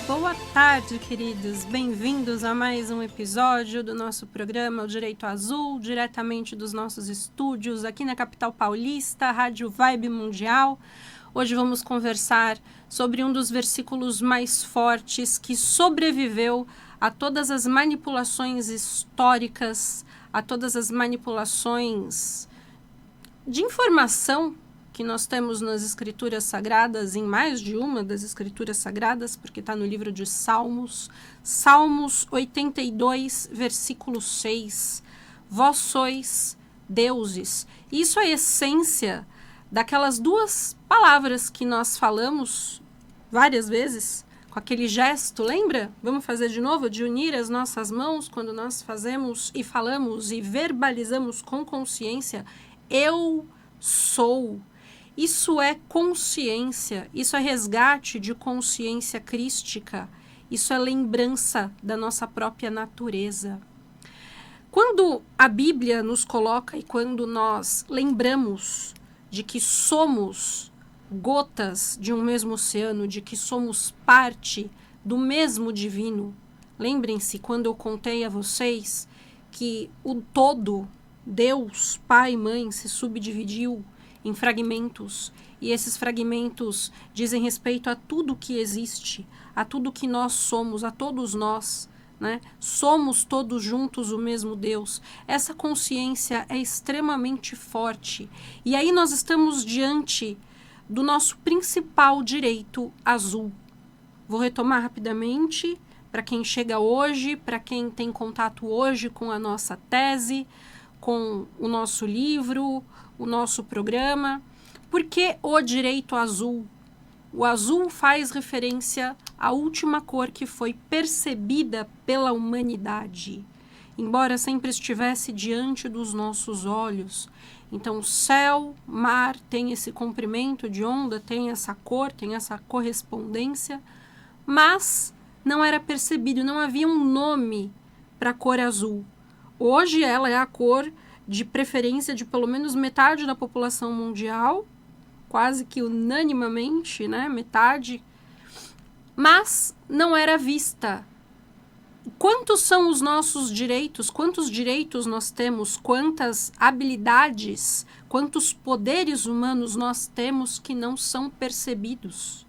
Boa tarde, queridos. Bem-vindos a mais um episódio do nosso programa O Direito Azul, diretamente dos nossos estúdios aqui na capital paulista, Rádio Vibe Mundial. Hoje vamos conversar sobre um dos versículos mais fortes que sobreviveu a todas as manipulações históricas, a todas as manipulações de informação que nós temos nas Escrituras Sagradas, em mais de uma das Escrituras Sagradas, porque está no livro de Salmos, Salmos 82, versículo 6, vós sois deuses. Isso é a essência daquelas duas palavras que nós falamos várias vezes, com aquele gesto, lembra? Vamos fazer de novo, de unir as nossas mãos quando nós fazemos e falamos e verbalizamos com consciência, eu sou. Isso é consciência, isso é resgate de consciência crística, isso é lembrança da nossa própria natureza. Quando a Bíblia nos coloca e quando nós lembramos de que somos gotas de um mesmo oceano, de que somos parte do mesmo divino, lembrem-se quando eu contei a vocês que o todo, Deus, Pai e Mãe, se subdividiu em fragmentos, e esses fragmentos dizem respeito a tudo que existe, a tudo que nós somos, a todos nós, né? Somos todos juntos o mesmo Deus. Essa consciência é extremamente forte. E aí nós estamos diante do nosso principal direito azul. Vou retomar rapidamente para quem chega hoje, para quem tem contato hoje com a nossa tese, com o nosso livro, o nosso programa. Por que o direito azul? O azul faz referência à última cor que foi percebida pela humanidade, embora sempre estivesse diante dos nossos olhos. Então, céu, mar tem esse comprimento de onda, tem essa cor, tem essa correspondência, mas não era percebido, não havia um nome para a cor azul. Hoje ela é a cor de preferência de pelo menos metade da população mundial, quase que unanimamente, né? Metade, mas não era vista. Quantos são os nossos direitos? Quantos direitos nós temos? Quantas habilidades, quantos poderes humanos nós temos que não são percebidos?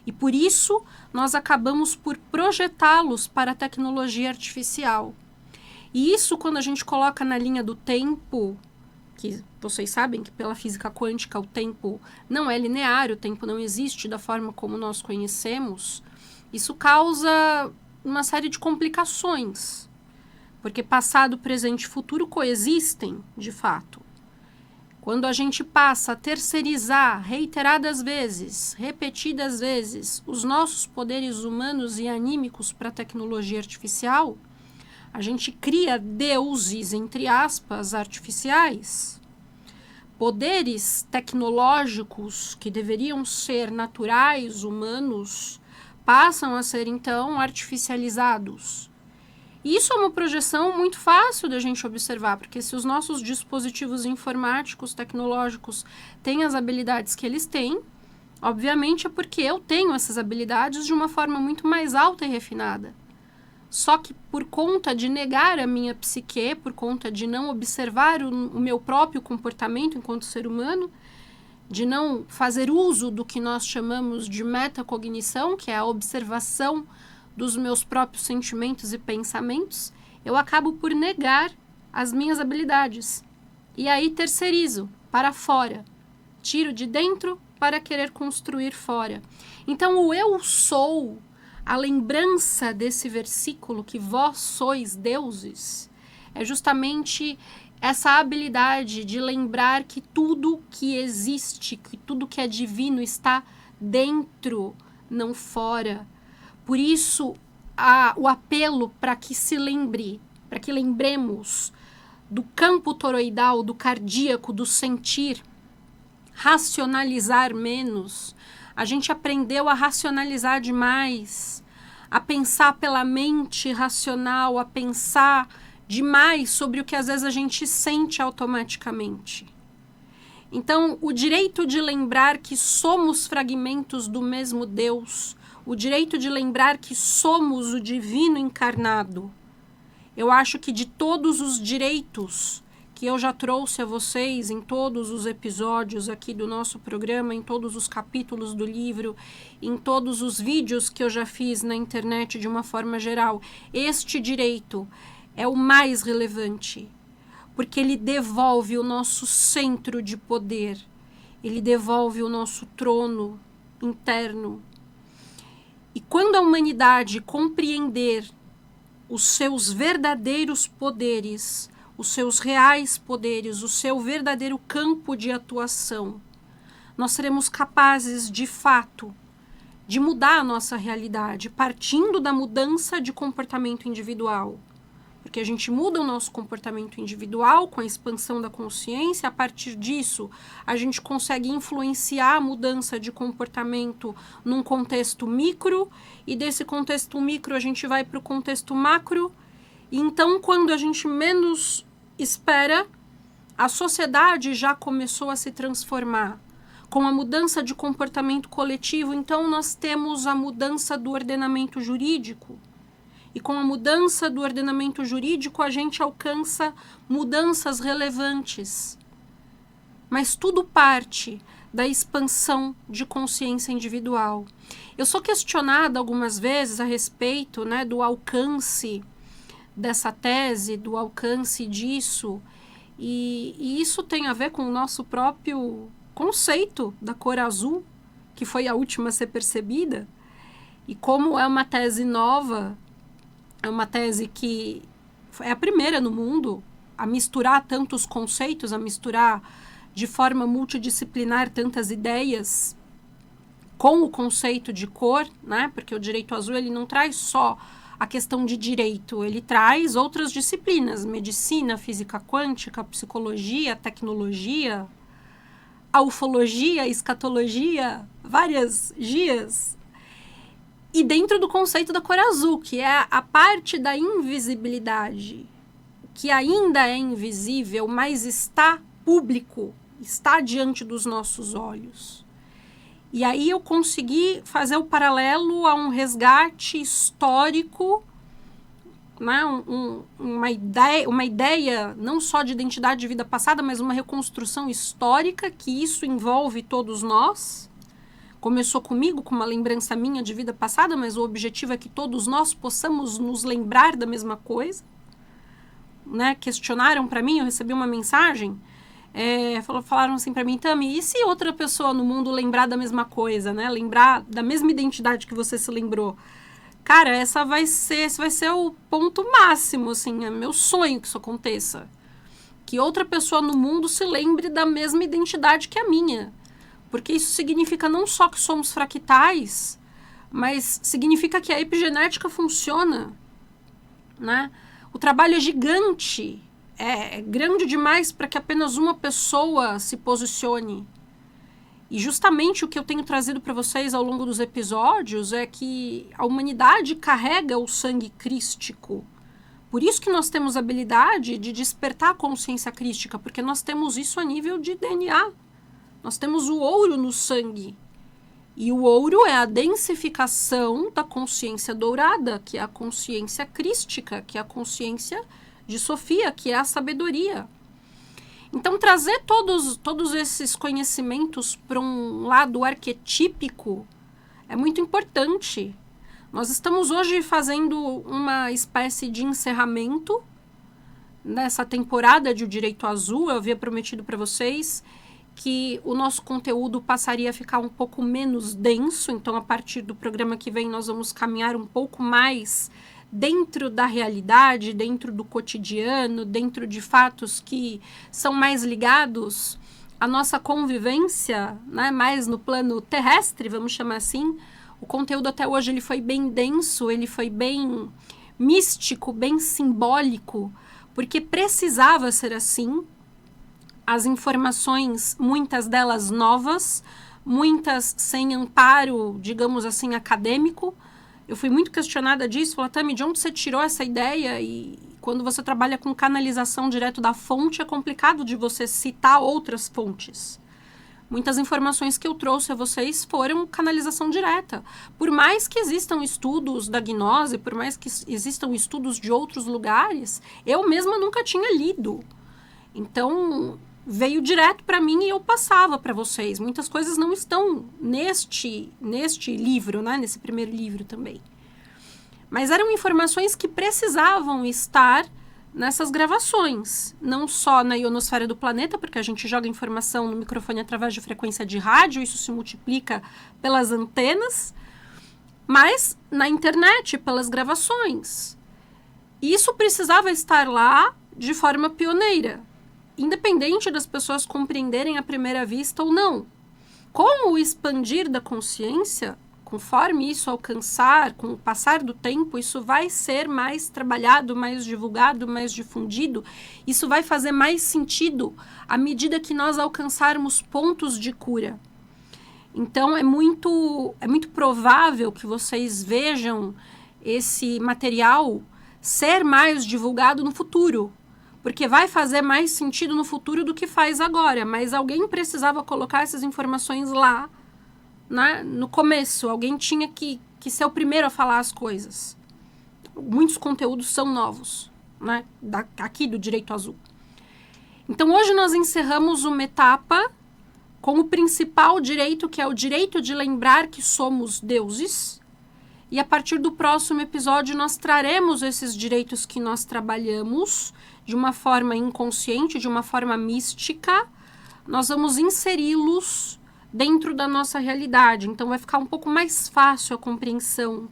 E por isso nós acabamos por projetá-los para a tecnologia artificial. E isso, quando a gente coloca na linha do tempo, que vocês sabem que pela física quântica o tempo não é linear, o tempo não existe da forma como nós conhecemos, isso causa uma série de complicações, porque passado, presente e futuro coexistem, de fato. Quando a gente passa a terceirizar reiteradas vezes, repetidas vezes, os nossos poderes humanos e anímicos para a tecnologia artificial, a gente cria deuses, entre aspas, artificiais. Poderes tecnológicos que deveriam ser naturais, humanos, passam a ser, então, artificializados. E isso é uma projeção muito fácil da gente observar, porque se os nossos dispositivos informáticos, tecnológicos, têm as habilidades que eles têm, obviamente é porque eu tenho essas habilidades de uma forma muito mais alta e refinada. Só que por conta de negar a minha psique, por conta de não observar o meu próprio comportamento enquanto ser humano, de não fazer uso do que nós chamamos de metacognição, que é a observação dos meus próprios sentimentos e pensamentos, eu acabo por negar as minhas habilidades. E aí terceirizo para fora, tiro de dentro para querer construir fora. Então o eu sou, a lembrança desse versículo, que vós sois deuses, é justamente essa habilidade de lembrar que tudo que existe, que tudo que é divino está dentro, não fora. Por isso, o apelo para que se lembre, para que lembremos do campo toroidal, do cardíaco, do sentir, racionalizar menos. A gente aprendeu a racionalizar demais, a pensar pela mente racional, a pensar demais sobre o que às vezes a gente sente automaticamente. Então, o direito de lembrar que somos fragmentos do mesmo Deus, o direito de lembrar que somos o divino encarnado. Eu acho que de todos os direitos que eu já trouxe a vocês em todos os episódios aqui do nosso programa, em todos os capítulos do livro, em todos os vídeos que eu já fiz na internet de uma forma geral, este direito é o mais relevante, porque ele devolve o nosso centro de poder, ele devolve o nosso trono interno. E quando a humanidade compreender os seus verdadeiros poderes, os seus reais poderes, o seu verdadeiro campo de atuação, nós seremos capazes, de fato, de mudar a nossa realidade, partindo da mudança de comportamento individual. Porque a gente muda o nosso comportamento individual com a expansão da consciência, a partir disso a gente consegue influenciar a mudança de comportamento num contexto micro, e desse contexto micro a gente vai para o contexto macro, e então quando a gente menos espera, a sociedade já começou a se transformar. Com a mudança de comportamento coletivo, então nós temos a mudança do ordenamento jurídico. E com a mudança do ordenamento jurídico, a gente alcança mudanças relevantes. Mas tudo parte da expansão de consciência individual. Eu sou questionada algumas vezes a respeito, né, do alcance dessa tese, do alcance disso, e isso tem a ver com o nosso próprio conceito da cor azul, que foi a última a ser percebida, e como é uma tese nova, é uma tese que é a primeira no mundo a misturar tantos conceitos, a misturar de forma multidisciplinar tantas ideias com o conceito de cor, né? Porque o direito azul ele não traz só a questão de direito, ele traz outras disciplinas, medicina, física quântica, psicologia, tecnologia, a ufologia, a escatologia, várias gias. E dentro do conceito da cor azul, que é a parte da invisibilidade, que ainda é invisível, mas está público, está diante dos nossos olhos. E aí eu consegui fazer o paralelo a um resgate histórico, né? Uma ideia não só de identidade de vida passada, mas uma reconstrução histórica, que isso envolve todos nós. Começou comigo, com uma lembrança minha de vida passada, mas o objetivo é que todos nós possamos nos lembrar da mesma coisa. Né? Questionaram para mim, eu recebi uma mensagem, falaram assim para mim, Tami, e se outra pessoa no mundo lembrar da mesma coisa, né? Lembrar da mesma identidade que você se lembrou? Cara, esse vai ser o ponto máximo, assim, é meu sonho que isso aconteça. Que outra pessoa no mundo se lembre da mesma identidade que a minha. Porque isso significa não só que somos fractais, mas significa que a epigenética funciona, né? O trabalho é gigante, é grande demais para que apenas uma pessoa se posicione. E justamente o que eu tenho trazido para vocês ao longo dos episódios é que a humanidade carrega o sangue crístico. Por isso que nós temos a habilidade de despertar a consciência crística, porque nós temos isso a nível de DNA. Nós temos o ouro no sangue. E o ouro é a densificação da consciência dourada, que é a consciência crística, que é a consciência de Sofia, que é a sabedoria. Então, trazer todos esses conhecimentos para um lado arquetípico é muito importante. Nós estamos hoje fazendo uma espécie de encerramento nessa temporada de O Direito Azul. Eu havia prometido para vocês que o nosso conteúdo passaria a ficar um pouco menos denso, então a partir do programa que vem nós vamos caminhar um pouco mais dentro da realidade, dentro do cotidiano, dentro de fatos que são mais ligados à nossa convivência, né, mais no plano terrestre, vamos chamar assim. O conteúdo até hoje ele foi bem denso, ele foi bem místico, bem simbólico, porque precisava ser assim. As informações, muitas delas novas, muitas sem amparo, digamos assim, acadêmico. Eu fui muito questionada disso, falei, Tami, de onde você tirou essa ideia? E quando você trabalha com canalização direto da fonte, é complicado de você citar outras fontes. Muitas informações que eu trouxe a vocês foram canalização direta. Por mais que existam estudos da gnose, por mais que existam estudos de outros lugares, eu mesma nunca tinha lido. Então, veio direto para mim e eu passava para vocês. Muitas coisas não estão neste livro, né? Nesse primeiro livro também. Mas eram informações que precisavam estar nessas gravações, não só na ionosfera do planeta, porque a gente joga informação no microfone através de frequência de rádio, isso se multiplica pelas antenas, mas na internet, pelas gravações. E isso precisava estar lá de forma pioneira, independente das pessoas compreenderem à primeira vista ou não. Com o expandir da consciência, conforme isso alcançar, com o passar do tempo, isso vai ser mais trabalhado, mais divulgado, mais difundido. Isso vai fazer mais sentido à medida que nós alcançarmos pontos de cura. Então, é muito provável que vocês vejam esse material ser mais divulgado no futuro, porque vai fazer mais sentido no futuro do que faz agora. Mas alguém precisava colocar essas informações lá, né, no começo. Alguém tinha que ser o primeiro a falar as coisas. Muitos conteúdos são novos, né, aqui do Direito Azul. Então, hoje nós encerramos uma etapa com o principal direito, que é o direito de lembrar que somos deuses. E a partir do próximo episódio nós traremos esses direitos que nós trabalhamos de uma forma inconsciente, de uma forma mística. Nós vamos inseri-los dentro da nossa realidade. Então vai ficar um pouco mais fácil a compreensão.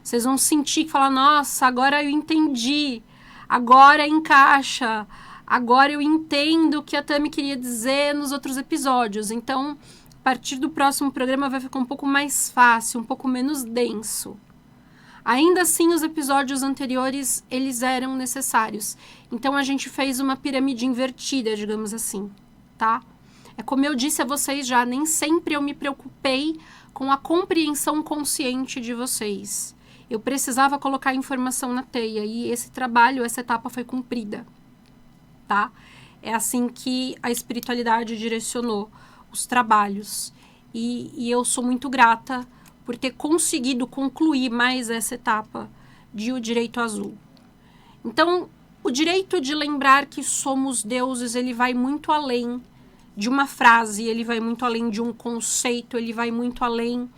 Vocês vão sentir que falar, nossa, agora eu entendi, agora encaixa, agora eu entendo o que a Tami queria dizer nos outros episódios. Então, a partir do próximo programa vai ficar um pouco mais fácil, um pouco menos denso. Ainda assim, os episódios anteriores, eles eram necessários. Então, a gente fez uma pirâmide invertida, digamos assim, tá? É como eu disse a vocês já, nem sempre eu me preocupei com a compreensão consciente de vocês. Eu precisava colocar informação na teia e esse trabalho, essa etapa foi cumprida, tá? É assim que a espiritualidade direcionou os trabalhos. E eu sou muito grata por ter conseguido concluir mais essa etapa de O Direito Azul. Então, o direito de lembrar que somos deuses, ele vai muito além de uma frase, ele vai muito além de um conceito, ele vai muito além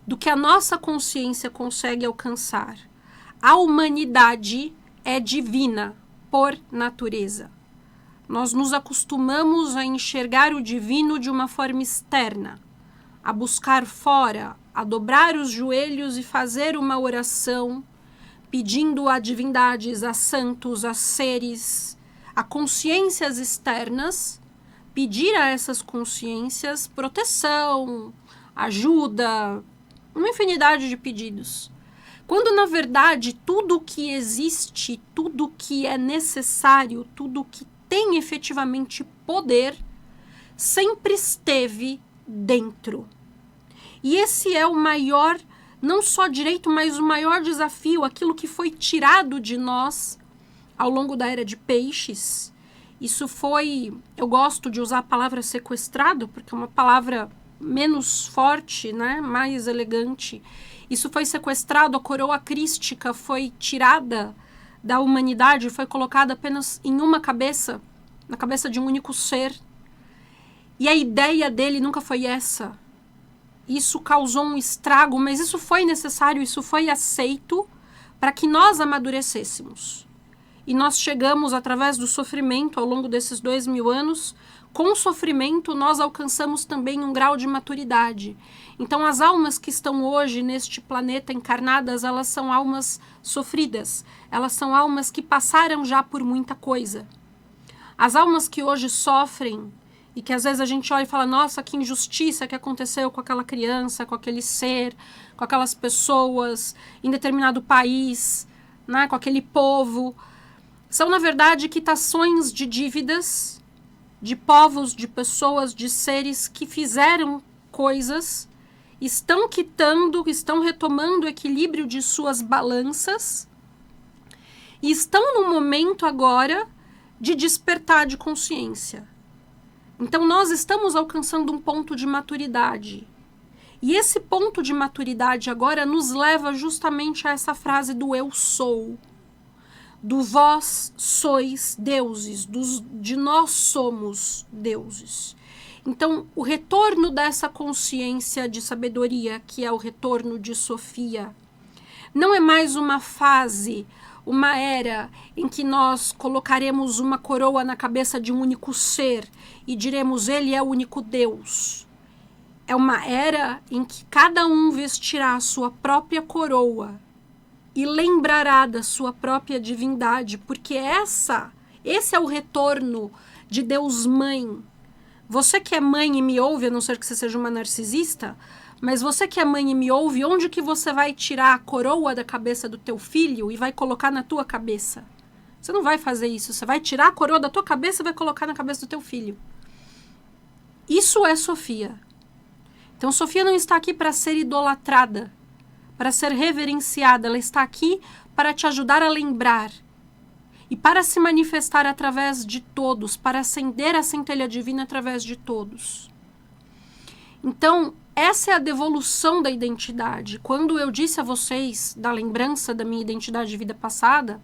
do que a nossa consciência consegue alcançar. A humanidade é divina por natureza. Nós nos acostumamos a enxergar o divino de uma forma externa, a buscar fora, a dobrar os joelhos e fazer uma oração, pedindo a divindades, a santos, a seres, a consciências externas, pedir a essas consciências proteção, ajuda, uma infinidade de pedidos. Quando, na verdade, tudo que existe, tudo que é necessário, tudo que tem efetivamente poder, sempre esteve dentro. E esse é o maior, não só direito, mas o maior desafio, aquilo que foi tirado de nós ao longo da Era de Peixes. Isso foi, eu gosto de usar a palavra sequestrado, porque é uma palavra menos forte, né, mais elegante. Isso foi sequestrado, a coroa crística foi tirada da humanidade, foi colocada apenas em uma cabeça, na cabeça de um único ser. E a ideia dele nunca foi essa. Isso causou um estrago, mas isso foi necessário, isso foi aceito para que nós amadurecêssemos. E nós chegamos, através do sofrimento, ao longo desses 2000 anos, com o sofrimento nós alcançamos também um grau de maturidade. Então as almas que estão hoje neste planeta encarnadas, elas são almas sofridas, elas são almas que passaram já por muita coisa. As almas que hoje sofrem, e que às vezes a gente olha e fala, nossa, que injustiça que aconteceu com aquela criança, com aquele ser, com aquelas pessoas, em determinado país, né, com aquele povo, são, na verdade, quitações de dívidas, de povos, de pessoas, de seres que fizeram coisas, estão quitando, estão retomando o equilíbrio de suas balanças e estão no momento agora de despertar de consciência. Então, nós estamos alcançando um ponto de maturidade. E esse ponto de maturidade agora nos leva justamente a essa frase do eu sou. Do vós sois deuses, de nós somos deuses. Então, o retorno dessa consciência de sabedoria, que é o retorno de Sofia, não é mais uma fase, uma era em que nós colocaremos uma coroa na cabeça de um único ser e diremos, ele é o único Deus. É uma era em que cada um vestirá a sua própria coroa e lembrará da sua própria divindade, porque esse é o retorno de Deus Mãe. Você que é mãe e me ouve, a não ser que você seja uma narcisista, mas você que é mãe e me ouve, onde que você vai tirar a coroa da cabeça do teu filho e vai colocar na tua cabeça? Você não vai fazer isso, você vai tirar a coroa da tua cabeça e vai colocar na cabeça do teu filho. Isso é Sofia. Então, Sofia não está aqui para ser idolatrada, para ser reverenciada, ela está aqui para te ajudar a lembrar e para se manifestar através de todos, para acender a centelha divina através de todos. Então, essa é a devolução da identidade. Quando eu disse a vocês da lembrança da minha identidade de vida passada,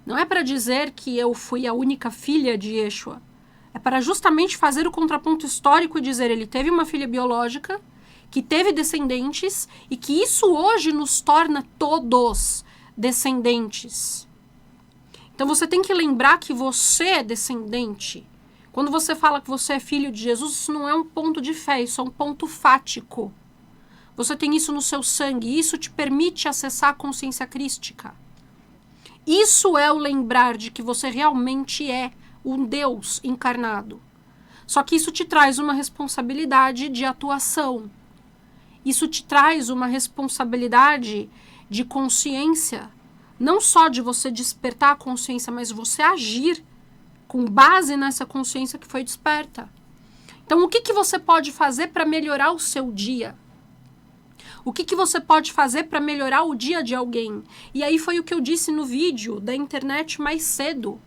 não é para dizer que eu fui a única filha de Yeshua, é para justamente fazer o contraponto histórico e dizer, ele teve uma filha biológica, que teve descendentes e que isso hoje nos torna todos descendentes. Então você tem que lembrar que você é descendente. Quando você fala que você é filho de Jesus, isso não é um ponto de fé, isso é um ponto fático. Você tem isso no seu sangue, e isso te permite acessar a consciência crística. Isso é o lembrar de que você realmente é um Deus encarnado. Só que isso te traz uma responsabilidade de atuação. Isso te traz uma responsabilidade de consciência, não só de você despertar a consciência, mas você agir com base nessa consciência que foi desperta. Então, o que você pode fazer para melhorar o seu dia? O que você pode fazer para melhorar o dia de alguém? E aí foi o que eu disse no vídeo da internet mais cedo.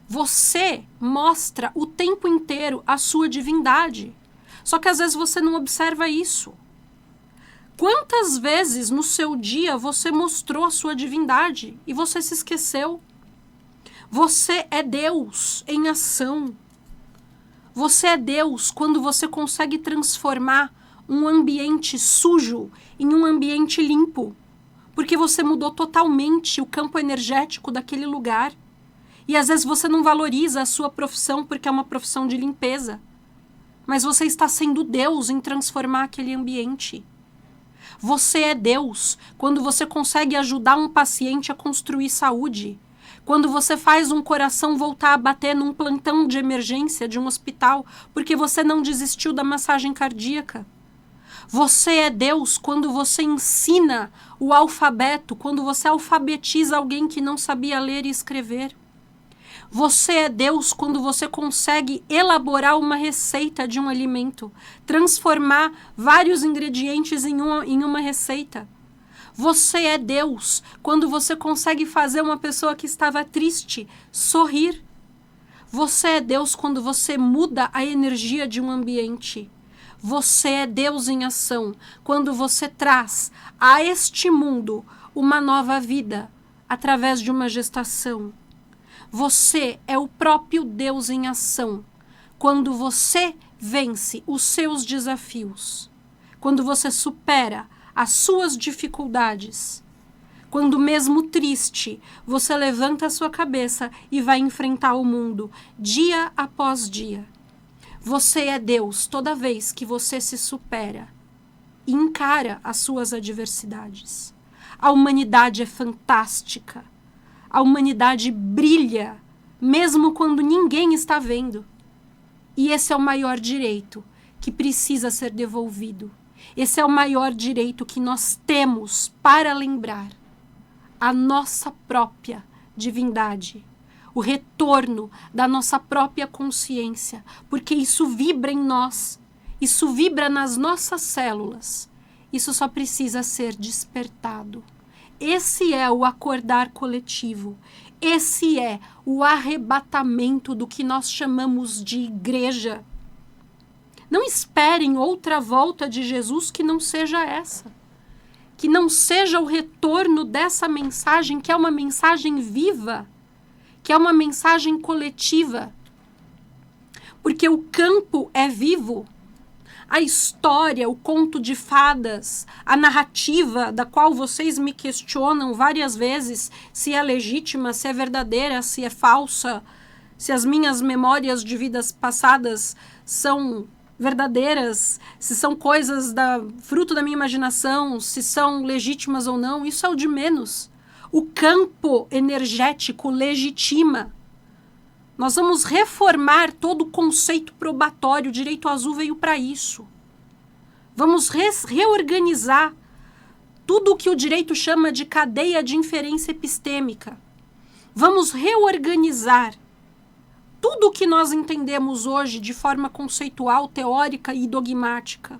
Você mostra o tempo inteiro a sua divindade. Só que às vezes você não observa isso. Quantas vezes no seu dia você mostrou a sua divindade e você se esqueceu? Você é Deus em ação. Você é Deus quando você consegue transformar um ambiente sujo em um ambiente limpo. Porque você mudou totalmente o campo energético daquele lugar. E às vezes você não valoriza a sua profissão porque é uma profissão de limpeza. Mas você está sendo Deus em transformar aquele ambiente. Você é Deus quando você consegue ajudar um paciente a construir saúde. Quando você faz um coração voltar a bater num plantão de emergência de um hospital porque você não desistiu da massagem cardíaca. Você é Deus quando você ensina o alfabeto, quando você alfabetiza alguém que não sabia ler e escrever. Você é Deus quando você consegue elaborar uma receita de um alimento, transformar vários ingredientes em uma receita. Você é Deus quando você consegue fazer uma pessoa que estava triste sorrir. Você é Deus quando você muda a energia de um ambiente. Você é Deus em ação quando você traz a este mundo uma nova vida através de uma gestação. Você é o próprio Deus em ação quando você vence os seus desafios, quando você supera as suas dificuldades, quando mesmo triste você levanta a sua cabeça e vai enfrentar o mundo dia após dia. Você é Deus toda vez que você se supera e encara as suas adversidades. A humanidade é fantástica. A humanidade brilha, mesmo quando ninguém está vendo. E esse é o maior direito que precisa ser devolvido. Esse é o maior direito que nós temos para lembrar a nossa própria divindade, o retorno da nossa própria consciência, porque isso vibra em nós, isso vibra nas nossas células, isso só precisa ser despertado. Esse é o acordar coletivo. Esse é o arrebatamento do que nós chamamos de igreja. Não esperem outra volta de Jesus que não seja essa. Que não seja o retorno dessa mensagem, que é uma mensagem viva, que é uma mensagem coletiva. Porque o campo é vivo. A história, o conto de fadas, a narrativa da qual vocês me questionam várias vezes se é legítima, se é verdadeira, se é falsa, se as minhas memórias de vidas passadas são verdadeiras, se são coisas fruto da minha imaginação, se são legítimas ou não, isso é o de menos. O campo energético legitima. Nós vamos reformar todo o conceito probatório. O Direito Azul veio para isso. Vamos reorganizar tudo o que o direito chama de cadeia de inferência epistêmica. Vamos reorganizar tudo o que nós entendemos hoje de forma conceitual, teórica e dogmática.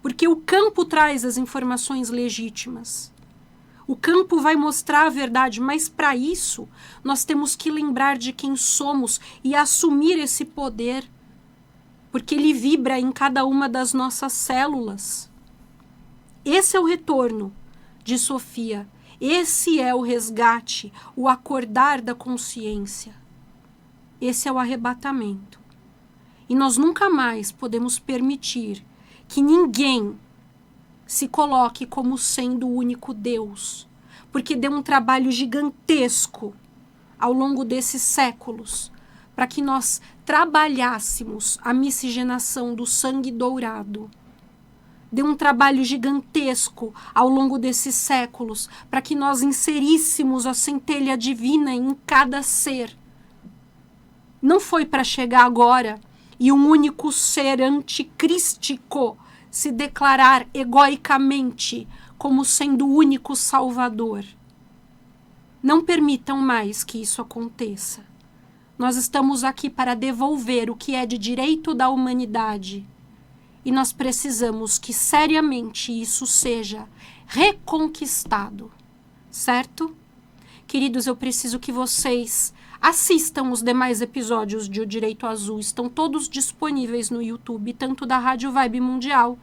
Porque o campo traz as informações legítimas. O campo vai mostrar a verdade, mas para isso nós temos que lembrar de quem somos e assumir esse poder, porque ele vibra em cada uma das nossas células. Esse é o retorno de Sofia. Esse é o resgate, o acordar da consciência. Esse é o arrebatamento. E nós nunca mais podemos permitir que ninguém se coloque como sendo o único Deus, porque deu um trabalho gigantesco ao longo desses séculos para que nós trabalhássemos a miscigenação do sangue dourado. Deu um trabalho gigantesco ao longo desses séculos para que nós inseríssemos a centelha divina em cada ser. Não foi para chegar agora e um único ser anticrístico se declarar egoicamente como sendo o único salvador. Não permitam mais que isso aconteça. Nós estamos aqui para devolver o que é de direito da humanidade. E nós precisamos que seriamente isso seja reconquistado. Certo? Queridos, eu preciso que vocês assistam os demais episódios de O Direito Azul. Estão todos disponíveis no YouTube, tanto da Rádio Vibe Mundial,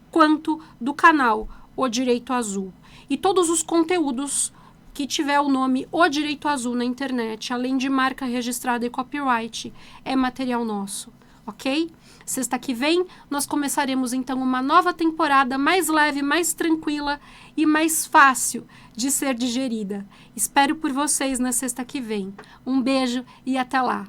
quanto do canal O Direito Azul. E todos os conteúdos que tiver o nome O Direito Azul na internet, além de marca registrada e copyright, é material nosso, ok? Sexta que vem, nós começaremos então uma nova temporada mais leve, mais tranquila e mais fácil de ser digerida. Espero por vocês na sexta que vem. Um beijo e até lá!